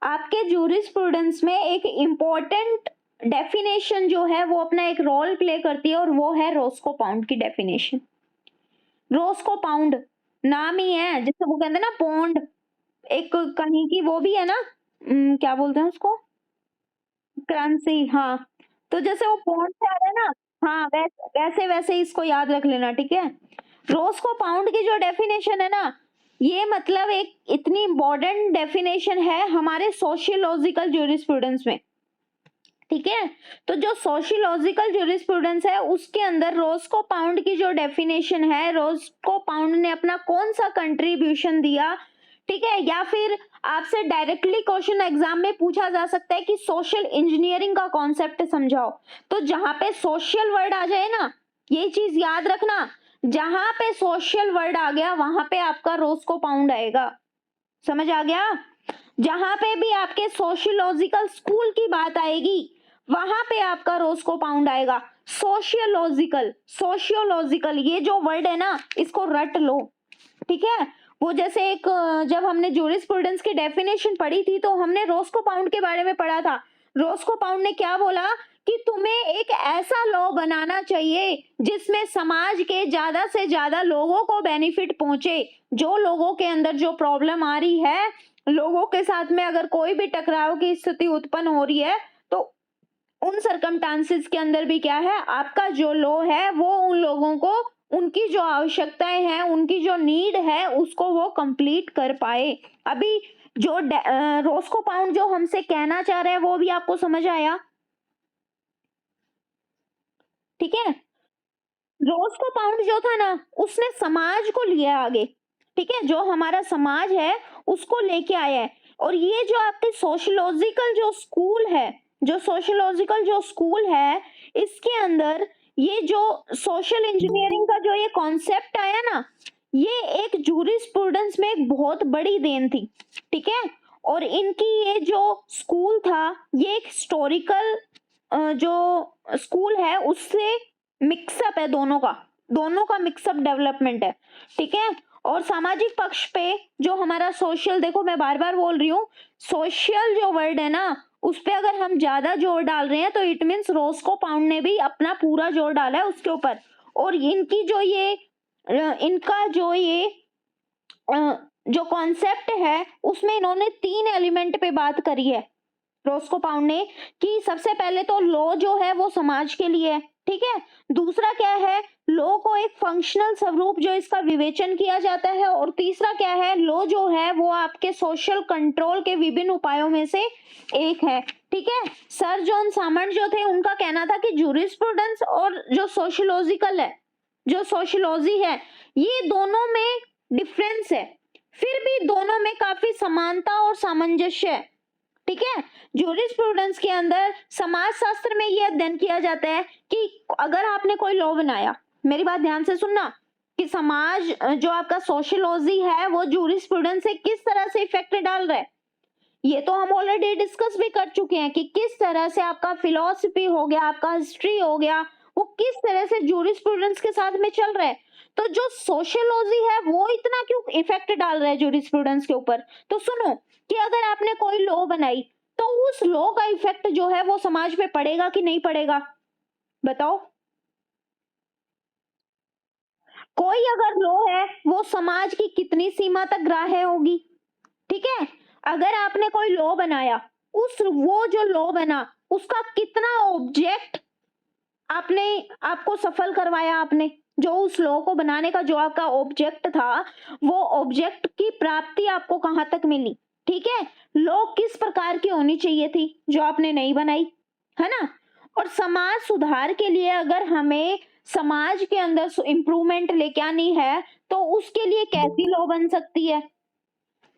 आपके जूरिस्प्रूडेंस में एक इम्पोर्टेंट डेफिनेशन जो है वो अपना एक रोल प्ले करती है, और वो है रोस्को पाउंड की डेफिनेशन। रोस्को पाउंड नाम ही है, जैसे वो कहते हैं ना पौंड, एक कहीं की वो भी है ना, क्या बोलते हैं उसको, करेंसी। हाँ, तो जैसे वो पौंड से आ रहा है ना, हाँ वैसे वैसे वैसे इसको याद रख लेना, ठीक है। रोस्को पाउंड की जो डेफिनेशन है ना, ये मतलब एक इतनी इम्पोर्टेंट डेफिनेशन है हमारे सोशियोलॉजिकल ज्यूरिस्प्रूडेंस में, ठीक है। तो जो सोशियोलॉजिकल ज्यूरिस्प्रूडेंस है उसके अंदर रोस्को पाउंड की जो डेफिनेशन है, रोस्को पाउंड ने अपना कौन सा कंट्रीब्यूशन दिया, ठीक है। या फिर आपसे डायरेक्टली क्वेश्चन एग्जाम में पूछा जा सकता है कि सोशल इंजीनियरिंग का कॉन्सेप्ट समझाओ, तो जहां पे सोशल वर्ड आ जाए ना, ये चीज याद रखना, जहां पे सोशल वर्ड आ गया वहां पे आपका रोस्को पाउंड आएगा, समझ आ गया। जहां पे भी आपके सोशियोलॉजिकल स्कूल की बात आएगी वहां पे आपका रोस्को पाउंड आएगा। सोशियोलॉजिकल, सोशियोलॉजिकल ये जो वर्ड है ना, इसको रट लो, ठीक है। वो जैसे एक जब हमने जूरिस्प्रूडेंस की डेफिनेशन पढ़ी थी तो हमने रोस्को पाउंड के बारे में पढ़ा था। रोस्को पाउंड ने क्या बोला कि तुम्हें एक ऐसा लॉ बनाना चाहिए जिसमें समाज के ज्यादा से ज्यादा लोगों को बेनिफिट पहुंचे। जो लोगों के अंदर जो प्रॉब्लम आ रही है, लोगों के साथ में अगर कोई भी टकराव की स्थिति उत्पन्न हो रही है, तो उन सरकमस्टांसेस के अंदर भी क्या है, आपका जो लॉ है वो उन लोगों को उनकी जो आवश्यकताएं हैं, उनकी जो नीड है उसको वो कंप्लीट कर पाए। अभी जो रोस्को पाउंड जो हमसे कहना चाह रहे हैं वो भी आपको समझ आया, ठीक है। रोस्को पाउंड जो था ना, उसने समाज को लिया आगे, ठीक है, जो हमारा समाज है उसको लेके आया है। और ये जो आपके सोशियोलॉजिकल जो स्कूल है, जो सोशियोलॉजिकल जो स्कूल है, इसके अंदर ये जो सोशल इंजीनियरिंग का जो ये कॉन्सेप्ट आया ना, ये एक जूरिस्प्रूडेंस में एक बहुत बड़ी देन थी, ठीक है। और इनकी ये जो स्कूल था, ये एक हिस्टोरिकल जो स्कूल है उससे मिक्सअप है, दोनों का मिक्सअप डेवलपमेंट है, ठीक है। और सामाजिक पक्ष पे जो हमारा सोशल, देखो मैं बार बार बोल रही हूँ, सोशल जो वर्ड है ना, उस पे अगर हम ज्यादा जोर डाल रहे हैं तो इट मीन्स रोस्को पाउंड ने भी अपना पूरा जोर डाला है उसके ऊपर। और इनकी जो ये इनका जो ये जो कॉन्सेप्ट है उसमें इन्होंने 3 एलिमेंट पे बात करी है रोस्को पाउंड ने, कि सबसे पहले तो लॉ जो है वो समाज के लिए है, ठीक है। दूसरा क्या है, लॉ को एक फंक्शनल स्वरूप जो इसका विवेचन किया जाता है। और तीसरा क्या है, लॉ जो है वो आपके सोशल कंट्रोल के विभिन्न उपायों में से एक है, ठीक है। सर जॉन सामंड जो थे उनका कहना था कि जूरिस्प्रूडेंस और जो सोशियोलॉजिकल है, जो सोशियोलॉजी है, ये दोनों में डिफरेंस है, फिर भी दोनों में काफी समानता और सामंजस्य है, ठीक है। जूरिस्प्रूडेंस के अंदर समाज शास्त्र में यह अध्ययन किया जाता है कि अगर आपने कोई लॉ बनाया, मेरी बात ध्यान से सुनना, कि समाज जो आपका सोशियोलॉजी है वो जूरिस्प्रूडेंस से किस तरह से इफेक्ट डाल रहा है, ये तो हम ऑलरेडी डिस्कस भी कर चुके हैं कि किस तरह से आपका फिलॉसफी हो गया, आपका हिस्ट्री हो गया, वो किस तरह से जूरिस्प्रूडेंस के साथ में चल रहा है। तो जो सोशियोलॉजी है वो इतना क्यों इफेक्ट डाल रहा है जूरिस्प्रूडेंस के ऊपर, तो सुनो कि अगर आपने कोई लॉ बनाई तो उस लॉ का इफेक्ट जो है वो समाज पे पड़ेगा कि नहीं पड़ेगा, बताओ। कोई अगर लॉ है वो समाज की कितनी सीमा तक ग्राह्य होगी, ठीक है। अगर आपने कोई लॉ बनाया, उस वो जो लॉ बना उसका कितना ऑब्जेक्ट आपने आपको सफल करवाया, आपने जो उस लॉ को बनाने का जो आपका ऑब्जेक्ट था, वो ऑब्जेक्ट की प्राप्ति आपको कहां तक मिली, ठीक है। लॉ किस प्रकार की होनी चाहिए थी जो आपने नहीं बनाई, है ना। और समाज सुधार के लिए अगर हमें समाज के अंदर इंप्रूवमेंट लेके आनी है तो उसके लिए कैसी लॉ बन सकती है,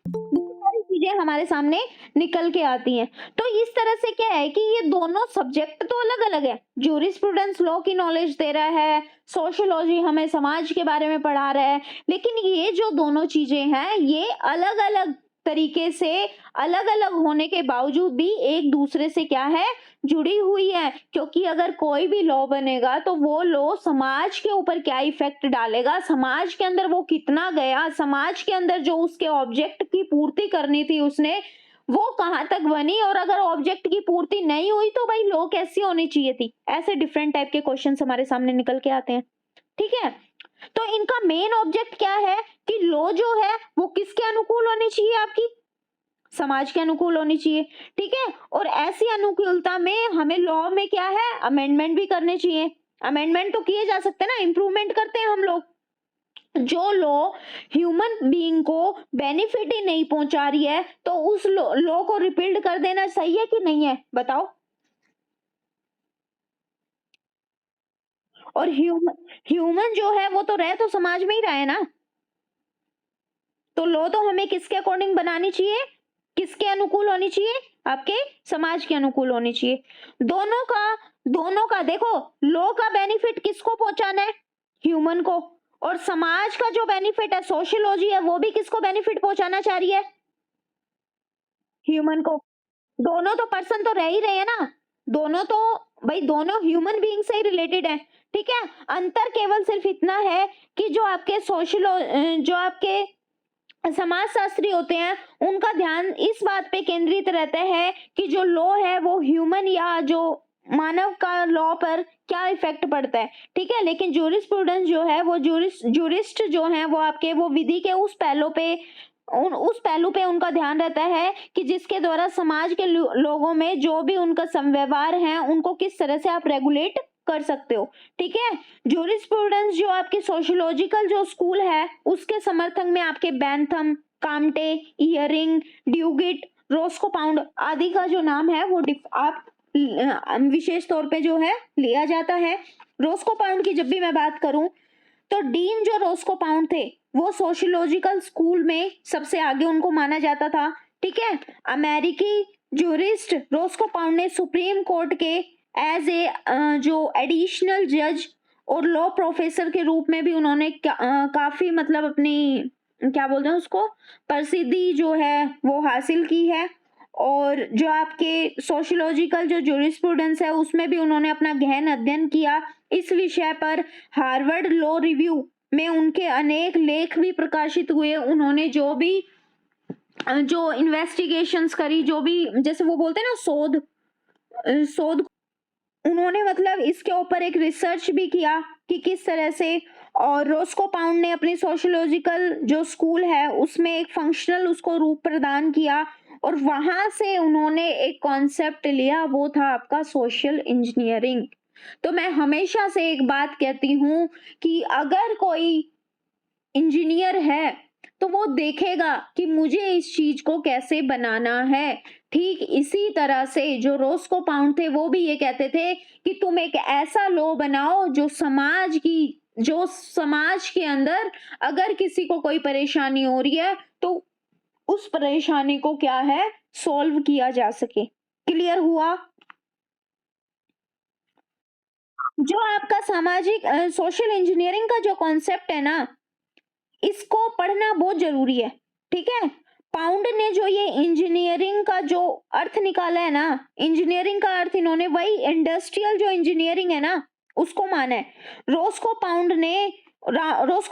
सारी चीजें हमारे सामने निकल के आती हैं। तो इस तरह से क्या है कि ये दोनों सब्जेक्ट तो अलग अलग है, जूरिस्प्रूडेंस लॉ की नॉलेज दे रहा है, सोशियोलॉजी हमें समाज के बारे में पढ़ा रहा है, लेकिन ये जो दोनों चीजें हैं ये अलग अलग तरीके से, अलग अलग होने के बावजूद भी एक दूसरे से क्या है, जुड़ी हुई है। क्योंकि अगर कोई भी लॉ बनेगा तो वो लॉ समाज के ऊपर क्या इफेक्ट डालेगा, समाज के अंदर वो कितना गया, समाज के अंदर जो उसके ऑब्जेक्ट की पूर्ति करनी थी उसने, वो कहाँ तक बनी, और अगर ऑब्जेक्ट की पूर्ति नहीं हुई तो भाई लॉ कैसी होनी चाहिए थी। ऐसे डिफरेंट टाइप के क्वेश्चंस हमारे सामने निकल के आते हैं, ठीक है। तो इनका मेन ऑब्जेक्ट क्या है कि लॉ जो है वो किसके अनुकूल होनी चाहिए, आपकी समाज के अनुकूल होनी चाहिए, ठीक है। और ऐसी अनुकूलता में हमें लॉ में क्या है, अमेंडमेंट भी करने चाहिए। अमेंडमेंट तो किए जा सकते हैं ना, इंप्रूवमेंट करते हैं हम लोग। जो लॉ ह्यूमन बीइंग को बेनिफिट ही नहीं पहुंचा रही है तो उस लॉ को रिपील्ड कर देना सही है कि नहीं है, बताओ। और ह्यूमन जो है वो तो रह तो समाज में ही रहा है ना, तो लॉ तो हमें किसके अकॉर्डिंग बनानी चाहिए, किसके अनुकूल होनी चाहिए, आपके समाज के अनुकूल होनी चाहिए। दोनों का देखो, लॉ का बेनिफिट किसको पहुंचाना है, ह्यूमन को, और समाज का जो बेनिफिट है, सोशियोलॉजी है, वो भी किसको बेनिफिट पहुंचाना चाह रही है, ह्यूमन को। दोनों तो पर्सन तो रह ही रहे हैं ना, दोनों तो भाई दोनों ह्यूमन बीइंग से ही रिलेटेड है, ठीक है। अंतर केवल सिर्फ इतना है कि जो आपके जो आपके समाजशास्त्री होते हैं उनका ध्यान इस बात पे केंद्रित रहता है कि जो लॉ है वो ह्यूमन या जो मानव का लॉ पर क्या इफेक्ट पड़ता है, ठीक है। लेकिन जूरिस्प्रूडेंस जो है वो जूरिस्ट जो है वो आपके वो विधि के उस पहलू पे उनका ध्यान रहता है कि जिसके द्वारा समाज के लोगों में जो भी उनका व्यवहार है उनको किस तरह से आप रेगुलेट कर सकते हो, ठीक है। जूरिस्प्रूडेंस जो आपकी सोशियोलॉजिकल जो स्कूल है उसके समर्थन में आपके Bentham, Comte, Ihering, Duguit, Roscoe Pound आदि का जो नाम है वो आप विशेष तौर पे जो है लिया जाता है। रोस्को पाउंड की जब भी मैं बात करूं तो डीन जो रोस्को पाउंड थे वो सोशियोलॉजिकल स्कूल में सबसे आगे उनको माना जाता था, ठीक है। अमेरिकी जूरिस्ट रोस्को पाउंड ने सुप्रीम कोर्ट के एज ए जो एडिशनल जज और लॉ प्रोफेसर के रूप में भी उन्होंने काफी मतलब अपनी क्या बोलते हैं उसको प्रसिद्धि जो है वो हासिल की है। और जो आपके सोशियोलॉजिकल जो जूरिस्प्रूडेंस है उसमें भी उन्होंने अपना गहन अध्ययन किया इस विषय पर। हार्वर्ड लॉ रिव्यू में उनके अनेक लेख भी प्रकाशित हुए। उन्होंने जो इन्वेस्टिगेशंस करी, जो भी जैसे वो बोलते हैं ना शोध, उन्होंने मतलब इसके ऊपर एक रिसर्च भी किया कि किस तरह से। और रोस्को पाउंड ने अपनी सोशियोलॉजिकल जो स्कूल है उसमें एक फंक्शनल उसको रूप प्रदान किया और वहां से उन्होंने एक कॉन्सेप्ट लिया, वो था आपका सोशल इंजीनियरिंग। तो मैं हमेशा से एक बात कहती हूँ कि अगर कोई इंजीनियर है तो वो देखेगा कि मुझे इस चीज को कैसे बनाना है। ठीक इसी तरह से जो रोस्को पाउंड थे वो भी ये कहते थे कि तुम एक ऐसा लॉ बनाओ जो समाज के अंदर अगर किसी को कोई परेशानी हो रही है तो उस परेशानी को क्या है सॉल्व किया जा सके। क्लियर हुआ। जो आपका सामाजिक सोशल इंजीनियरिंग का जो कॉन्सेप्ट है ना इसको पढ़ना बहुत जरूरी है, ठीक है। पाउंड ने जो ये इंजीनियरिंग का जो अर्थ निकाला है ना, इंजीनियरिंग का अर्थ इन्होंने वही इंडस्ट्रियल जो इंजीनियरिंग है ना उसको माना है। रोस्को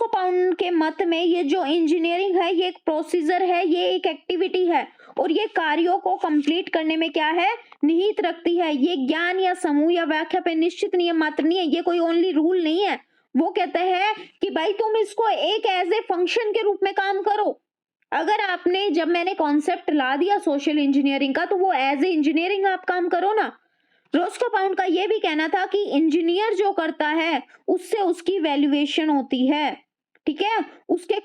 पाउंड के मत में ये जो इंजीनियरिंग है ये एक प्रोसीजर है, ये एक एक्टिविटी है और ये कार्यों को कंप्लीट करने में क्या है निहित रखती है। ये ज्ञान या समूह या व्याख्या पे निश्चित नियम मात्र नहीं है, ये कोई ओनली रूल नहीं है। वो कहते हैं कि भाई तुम इसको एक एज ए फंक्शन के रूप में काम करो। अगर आपने जब मैंने कॉन्सेप्ट ला दिया सोशल इंजीनियरिंग का तो वो एज ए इंजीनियरिंग आप काम करो ना। रोस्को पाउंड का ये भी कहना था कि इंजीनियर जो करता है उससे उसकी वैल्यूएशन होती है, ठीक है। उसके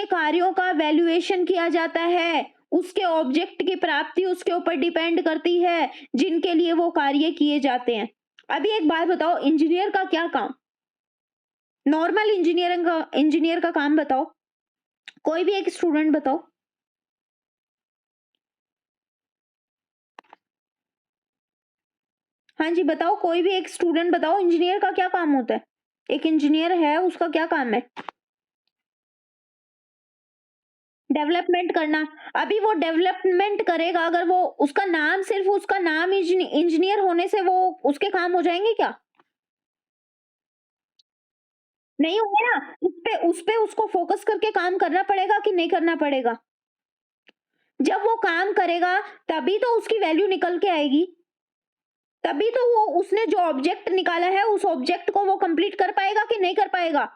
कार्यों का वैल्यूएशन किया जाता है, उसके ऑब्जेक्ट की प्राप्ति उसके ऊपर डिपेंड करती है जिनके लिए वो कार्य किए जाते हैं। अभी एक बात बताओ, इंजीनियर का क्या काम, नॉर्मल इंजीनियर का काम बताओ, कोई भी एक स्टूडेंट बताओ। हाँ जी बताओ, कोई भी एक स्टूडेंट बताओ इंजीनियर का क्या काम होता है, एक इंजीनियर है उसका क्या काम है, डेवलपमेंट करना। अभी वो डेवलपमेंट करेगा, अगर वो उसका नाम सिर्फ उसका नाम इंजीनियर होने से वो उसके काम हो जाएंगे क्या, नहीं होंगे ना। उस पे उसको फोकस करके काम करना पड़ेगा कि नहीं करना पड़ेगा। जब वो काम करेगा तभी तो उसकी वैल्यू निकल के आएगी, तभी तो वो उसने जो ऑब्जेक्ट निकाला है उस ऑब्जेक्ट को वो कंप्लीट कर पाएगा कि नहीं कर पाएगा।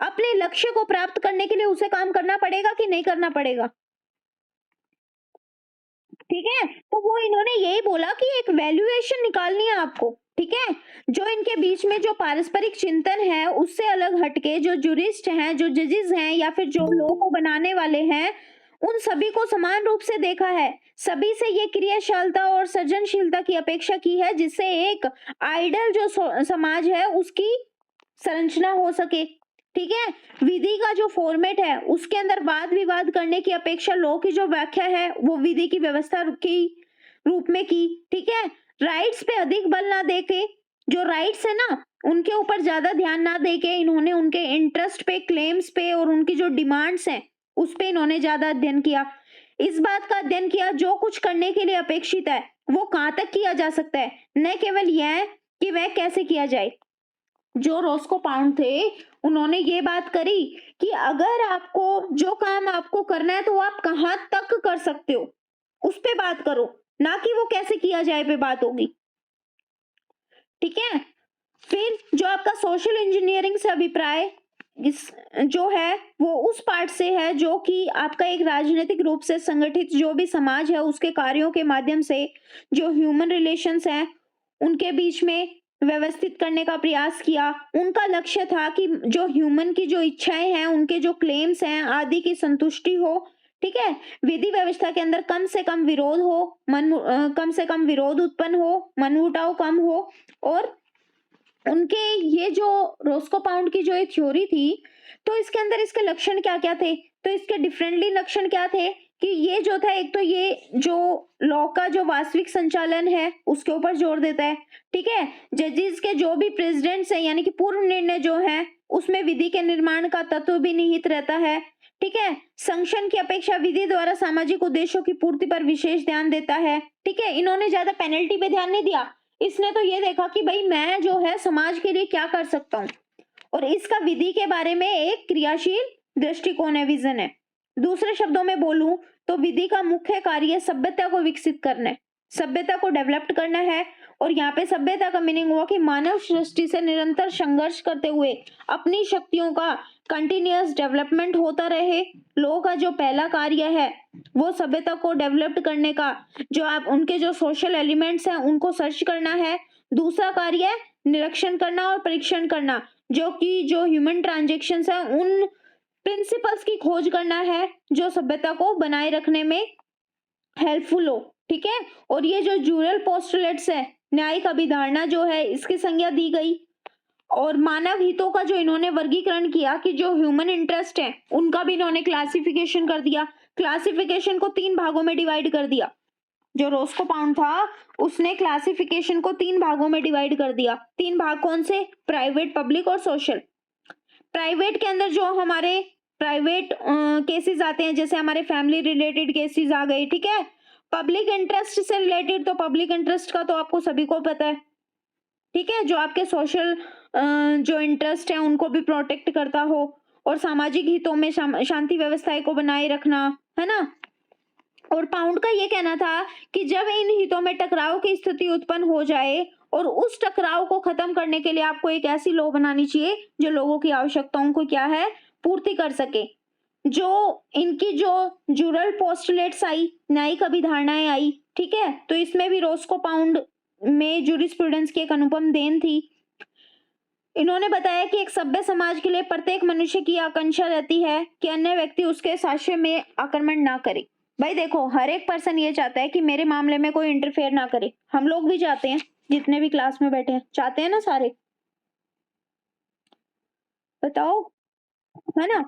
अपने लक्ष्य को प्राप्त करने के लिए उसे काम करना पड़ेगा कि नहीं करना पड़ेगा। ठीक है, तो वो इन्होंने यही बोला कि एक वैल्यूएशन निकालनी है आपको, ठीक है। जो इनके बीच में जो पारस्परिक चिंतन है उससे अलग हटके जो जुरिस्ट हैं, जो जजेस हैं या फिर जो लॉ को बनाने वाले हैं, उन सभी को समान रूप से देखा है। सभी से ये क्रियाशीलता और सृजनशीलता की अपेक्षा की है जिससे एक आइडल जो समाज है उसकी संरचना हो सके। ठीक है, विधि का जो फॉर्मेट है उसके अंदर वाद विवाद करने की अपेक्षा लॉ की जो व्याख्या है वो विधि की व्यवस्था की रूप में की। ठीक है, राइट्स पे अधिक बल ना देके, जो राइट्स है ना उनके ऊपर ज्यादा ध्यान ना देके इन्होंने उनके इंटरेस्ट पे, क्लेम्स पे और उनकी जो डिमांड्स हैं उस पे इन्होंने ज्यादा अध्ययन किया। इस बात का अध्ययन किया जो कुछ करने के लिए अपेक्षित है वो कहाँ तक किया जा सकता है, न केवल यह कि वह कैसे किया जाए। जो रोस्को पाउंड थे उन्होंने ये बात करी कि अगर आपको जो काम आपको करना है तो आप कहां तक कर सकते हो उस पे बात करो, ना कि वो कैसे किया जाए पे बात होगी। ठीक है, फिर जो आपका सोशल इंजीनियरिंग से अभिप्राय जो है वो उस पार्ट से है जो कि आपका एक राजनीतिक रूप से संगठित जो भी समाज है उसके कार्यों के माध्यम से जो ह्यूमन रिलेशंस हैं उनके बीच में व्यवस्थित करने का प्रयास किया। उनका लक्ष्य था कि जो ह्यूमन की जो इच्छाएं हैं, उनके जो क्लेम्स हैं आदि की संतुष्टि हो। ठीक है, विधि व्यवस्था के अंदर कम से कम विरोध हो, कम से कम विरोध उत्पन्न हो, मनमुटाव कम हो। और उनके ये जो रोस्को पाउंड की जो ये थ्योरी थी तो इसके अंदर इसके लक्षण क्या क्या थे, तो इसके डिफरेंटली लक्षण क्या थे कि ये जो था एक तो ये जो लॉ का जो वास्तविक संचालन है उसके ऊपर जोर देता है। ठीक है, जजेस के जो भी प्रेसिडेंट्स हैं यानी कि पूर्व निर्णय जो है उसमें विधि के निर्माण का तत्व भी निहित रहता है। ठीक है, संरक्षण की अपेक्षा विधि द्वारा सामाजिक उद्देश्यों की पूर्ति पर विशेष ध्यान देता है। ठीक है, इन्होंने ज्यादा पेनल्टी पे ध्यान नहीं दिया, इसने तो ये देखा कि भाई मैं जो है समाज के लिए क्या कर सकता हूँ, और इसका विधि के बारे में एक क्रियाशील दृष्टिकोण है, विजन है। दूसरे शब्दों में बोलूं तो विधि का मुख्य कार्य सभ्यता को विकसित करना है, सभ्यता को डेवलप करना है। और यहाँ पे सभ्यता का मीनिंग हुआ कि मानव सृष्टि से निरंतर संघर्ष करते हुए अपनी शक्तियों का कंटिन्यूअस डेवलपमेंट होता रहे। लोगों का जो पहला कार्य है वो सभ्यता को डेवलप करने का, जो आप उनके जो सोशल एलिमेंट्स हैं उनको सर्च करना है। दूसरा कार्य निरीक्षण करना और परीक्षण करना, जो कि जो ह्यूमन ट्रांजेक्शन्स हैं उन प्रिंसिपल्स की खोज करना है जो सभ्यता को बनाए रखने में हेल्पफुल हो। ठीक है, और ये जो जूरल पोस्टुलेट्स है, न्यायिक अभिधारणा जो है इसकी संज्ञा दी गई। और मानव हितों का जो इन्होंने वर्गीकरण किया कि जो ह्यूमन इंटरेस्ट है उनका भी इन्होंने क्लासिफिकेशन कर दिया। क्लासिफिकेशन को 3 भागों में डिवाइड कर दिया। जो रोस्को पाउंड था उसने क्लासिफिकेशन को 3 भागों में डिवाइड कर दिया। 3 भाग कौन से? प्राइवेट, पब्लिक और सोशल। प्राइवेट के अंदर जो हमारे प्राइवेट केसेस आते हैं, जैसे हमारे फैमिली रिलेटेड केसेस आ गए। ठीक है, पब्लिक इंटरेस्ट से रिलेटेड तो पब्लिक इंटरेस्ट का तो आपको सभी को पता है। ठीक है, जो आपके सोशल जो इंटरेस्ट है उनको भी प्रोटेक्ट करता हो और सामाजिक हितों में शांति व्यवस्था को बनाए रखना, है ना। और पाउंड का ये कहना था कि जब इन हितों में टकराव की स्थिति उत्पन्न हो जाए और उस टकराव को खत्म करने के लिए आपको एक ऐसी लॉ बनानी चाहिए जो लोगों की आवश्यकताओं को क्या है, पूर्ति कर सके। जो इनकी जो जुरल पोस्टुलेट्स आई, न्यायिक अभिधारणाएं आई, ठीक है, तो इसमें भी रोस्को पाउंड में जूरिस्प्रूडेंस की एक अनुपम देन थी। इन्होंने बताया कि एक सभ्य समाज के लिए प्रत्येक मनुष्य की आकांक्षा रहती है कि अन्य व्यक्ति उसके साक्ष्य में आक्रमण ना करे। भाई देखो, हर एक पर्सन ये चाहता है कि मेरे मामले में कोई इंटरफेयर ना करे। हम लोग भी चाहते हैं, जितने भी क्लास में बैठे हैं चाहते हैं ना सारे, बताओ, है ना।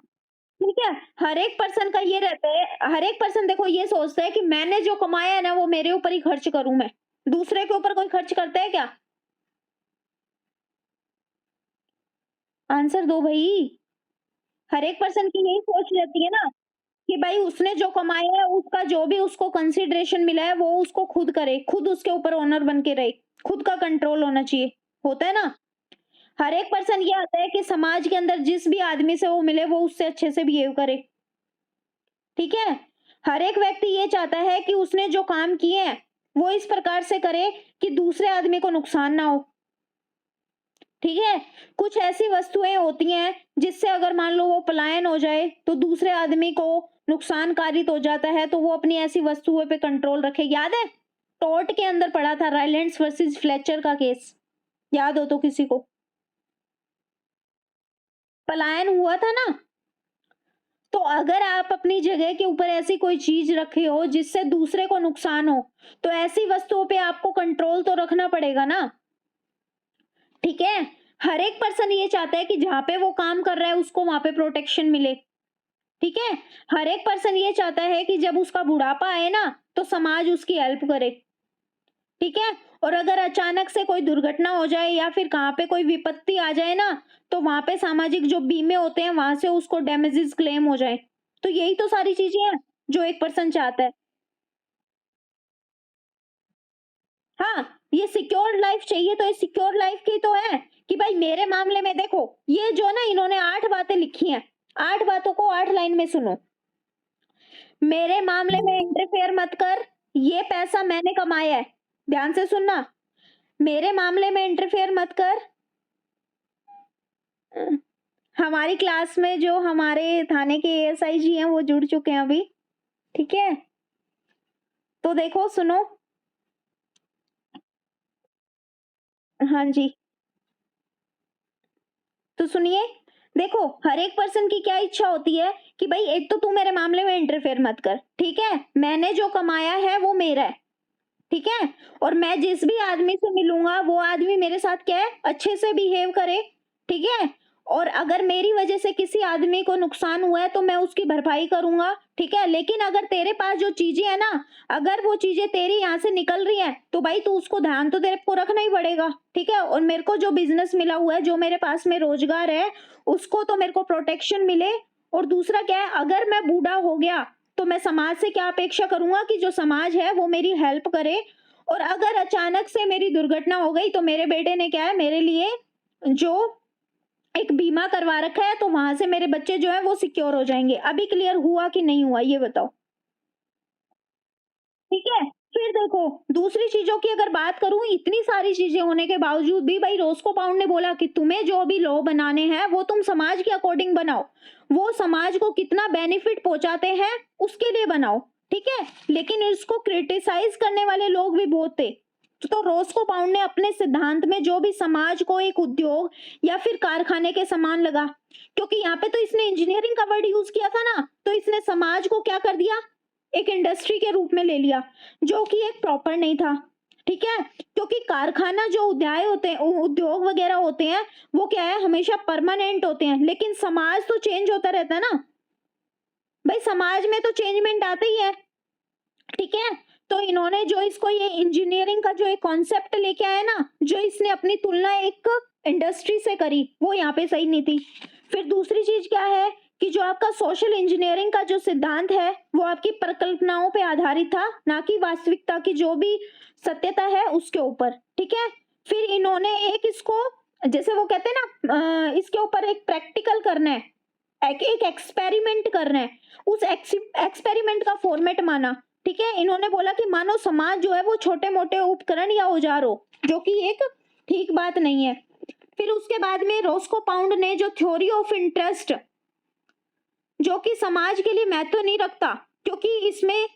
ठीक है, हर एक पर्सन का ये रहता है, हर एक पर्सन देखो ये सोचता है कि मैंने जो कमाया है ना वो मेरे ऊपर ही खर्च करूं मैं। दूसरे के ऊपर कोई खर्च करता है क्या? आंसर दो भाई। हर एक पर्सन की यही सोच रहती है ना कि भाई उसने जो कमाया है उसका जो भी उसको कंसिडरेशन मिला है वो उसको खुद करे, खुद उसके ऊपर ओनर बन के रहे, खुद का कंट्रोल होना चाहिए, होता है ना। हर एक पर्सन ये आता है कि समाज के अंदर जिस भी आदमी से वो मिले वो उससे अच्छे से बिहेव करे। ठीक है, हर एक व्यक्ति ये चाहता है कि उसने जो काम किए हैं वो इस प्रकार से करे कि दूसरे आदमी को नुकसान ना हो। ठीक है? कुछ ऐसी वस्तुएं होती हैं जिससे अगर मान लो वो पलायन हो जाए तो दूसरे आदमी को नुकसान कारित हो जाता है, तो वो अपनी ऐसी वस्तुओं पे कंट्रोल रखे। याद है टॉर्ट के अंदर पढ़ा था राइलेंस वर्सेस फ्लेचर का केस, याद हो तो किसी को? पलायन हुआ था ना। तो अगर आप अपनी जगह के ऊपर ऐसी कोई चीज रखे हो जिससे दूसरे को नुकसान हो, तो ऐसी वस्तुओं पे आपको कंट्रोल तो रखना पड़ेगा ना। ठीक है? हर एक पर्सन ये चाहता है कि जहां पे वो काम कर रहा है उसको वहां पे प्रोटेक्शन मिले। ठीक है? हर एक पर्सन ये चाहता है कि जब उसका बुढ़ापा आए ना तो समाज उसकी हेल्प करे। ठीक है? और अगर अचानक से कोई दुर्घटना हो जाए या फिर कहाँ पे कोई विपत्ति आ जाए ना, तो वहां पे सामाजिक जो बीमे होते हैं वहां से उसको डैमेजेस क्लेम हो जाए। तो यही तो सारी चीजें हैं जो एक पर्सन चाहता है। हाँ, ये सिक्योर लाइफ चाहिए तो ये सिक्योर लाइफ की तो है कि भाई मेरे मामले में देखो, ये जो ना इन्होंने 8 बातें लिखी हैं, 8 बातों को 8 लाइन में सुनो। मेरे मामले में इंटरफेयर मत कर, ये पैसा मैंने कमाया है। ध्यान से सुनना। मेरे मामले में इंटरफेयर मत कर। हमारी क्लास में जो हमारे थाने के एएसआई जी हैं वो जुड़ चुके हैं अभी। ठीक है? तो देखो सुनो। हाँ जी। तो सुनिए, देखो हर एक पर्सन की क्या इच्छा होती है कि भाई एक तो तू मेरे मामले में इंटरफेयर मत कर। ठीक है? मैंने जो कमाया है वो मेरा है। ठीक है? और मैं जिस भी आदमी से मिलूंगा वो आदमी मेरे साथ क्या है, अच्छे से बिहेव करे। ठीक है? और अगर मेरी वजह से किसी आदमी को नुकसान हुआ है तो मैं उसकी भरपाई करूंगा। ठीक है? लेकिन अगर तेरे पास जो चीजें है ना, अगर वो चीजें तेरी यहाँ से निकल रही हैं तो भाई तू उसको ध्यान तो तेरे को रखना ही पड़ेगा। ठीक है? और मेरे को जो बिजनेस मिला हुआ है, जो मेरे पास में रोजगार है, उसको तो मेरे को प्रोटेक्शन मिले। और दूसरा क्या है, अगर मैं बूढ़ा हो गया तो मैं समाज से क्या अपेक्षा करूंगा कि जो समाज है वो मेरी हेल्प करे। और अगर अचानक से मेरी दुर्घटना हो गई तो मेरे बेटे ने क्या है, मेरे लिए जो एक बीमा करवा रखा है, तो वहां से मेरे बच्चे जो है वो सिक्योर हो जाएंगे। अभी क्लियर हुआ कि नहीं हुआ ये बताओ? ठीक है? फिर देखो, दूसरी चीजों की अगर बात करूं, इतनी सारी चीजें होने के बावजूद भी भाई रोस्को पाउंड ने बोला कि तुम्हें जो भी लॉ बनाने हैं वो तुम समाज के अकॉर्डिंग बनाओ, वो समाज को कितना बेनिफिट पहुंचाते हैं उसके लिए बनाओ। ठीक है? लेकिन इसको क्रिटिसाइज करने वाले लोग भी बहुत थे। तो रोस्को पाउंड ने अपने सिद्धांत में जो भी समाज को एक उद्योग या फिर कारखाने के समान लगा, क्योंकि यहाँ पे तो इसने इंजीनियरिंग का वर्ड यूज किया था ना, तो इसने समाज को क्या कर दिया, एक इंडस्ट्री के रूप में ले लिया, जो कि एक प्रॉपर नहीं था। ठीक है? क्योंकि कारखाना जो उद्योग होते हैं, उद्योग वगैरह होते हैं, वो क्या है, हमेशा परमानेंट होते हैं। लेकिन समाज तो चेंज होता रहता है ना भाई, समाज में तो चेंजमेंट आता ही है। ठीक है? तो इन्होंने जो इसको ये इंजीनियरिंग का जो एक कॉन्सेप्ट लेके आया ना, जो इसने अपनी तुलना एक इंडस्ट्री से करी, वो यहाँ पे सही नहीं थी। फिर दूसरी चीज क्या है कि जो आपका सोशल इंजीनियरिंग का जो सिद्धांत है वो आपकी परिकल्पनाओं पे आधारित था, ना कि वास्तविकता की जो भी सत्यता है उसके ऊपर। ठीक है? फिर इन्होंने एक इसको, जैसे वो कहते हैं ना, इसके ऊपर एक प्रैक्टिकल करना है, एक एक्सपेरिमेंट करना है, उस एक्सपेरिमेंट का फॉर्मेट माना। ठीक है? इन्होंने बोला कि मानो समाज जो है वो छोटे मोटे उपकरण या औजार हो, जो कि एक ठीक बात नहीं है। फिर उसके बाद में रोस्को पाउंड ने जो थ्योरी ऑफ इंटरेस्ट, जो कि समाज के लिए महत्व नहीं रखता, क्योंकि इसमें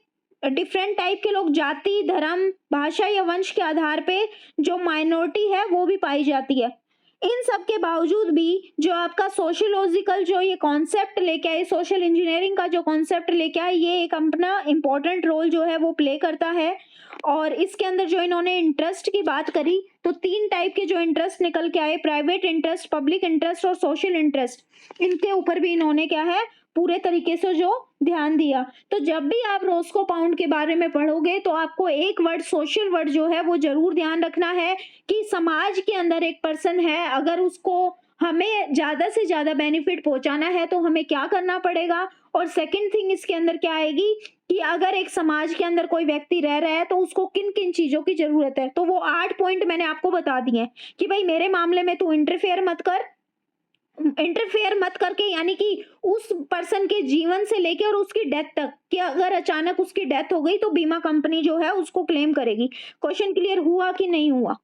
डिफरेंट टाइप के लोग जाति, धर्म, भाषा या वंश के आधार पे जो माइनॉरिटी है वो भी पाई जाती है। इन सब के बावजूद भी जो आपका सोशियोलॉजिकल जो ये कॉन्सेप्ट लेके आए, सोशल इंजीनियरिंग का जो कॉन्सेप्ट लेके आए, ये एक अपना इंपॉर्टेंट रोल जो है वो प्ले करता है। और इसके अंदर जो इन्होंने इंटरेस्ट की बात करी, तो 3 टाइप के जो इंटरेस्ट निकल के आए, प्राइवेट इंटरेस्ट, पब्लिक इंटरेस्ट और सोशल इंटरेस्ट, इनके ऊपर भी इन्होंने क्या है, पूरे तरीके से जो ध्यान दिया। तो जब भी आप रोस्को पाउंड के बारे में पढ़ोगे तो आपको एक वर्ड, सोशल वर्ड जो है वो जरूर ध्यान रखना है कि समाज के अंदर एक पर्सन है, अगर उसको हमें ज्यादा से ज्यादा बेनिफिट पहुंचाना है तो हमें क्या करना पड़ेगा। और सेकंड थिंग इसके अंदर क्या आएगी कि अगर एक समाज के अंदर कोई व्यक्ति रह रहा है तो उसको किन किन चीजों की जरूरत है। तो वो 8 पॉइंट मैंने आपको बता दिए कि भाई मेरे मामले में तू इंटरफेयर मत कर, इंटरफेयर मत करके, यानी कि उस पर्सन के जीवन से लेके और उसकी डेथ तक, कि अगर अचानक उसकी डेथ हो गई तो बीमा कंपनी जो है उसको क्लेम करेगी। क्वेश्चन क्लियर हुआ कि नहीं हुआ?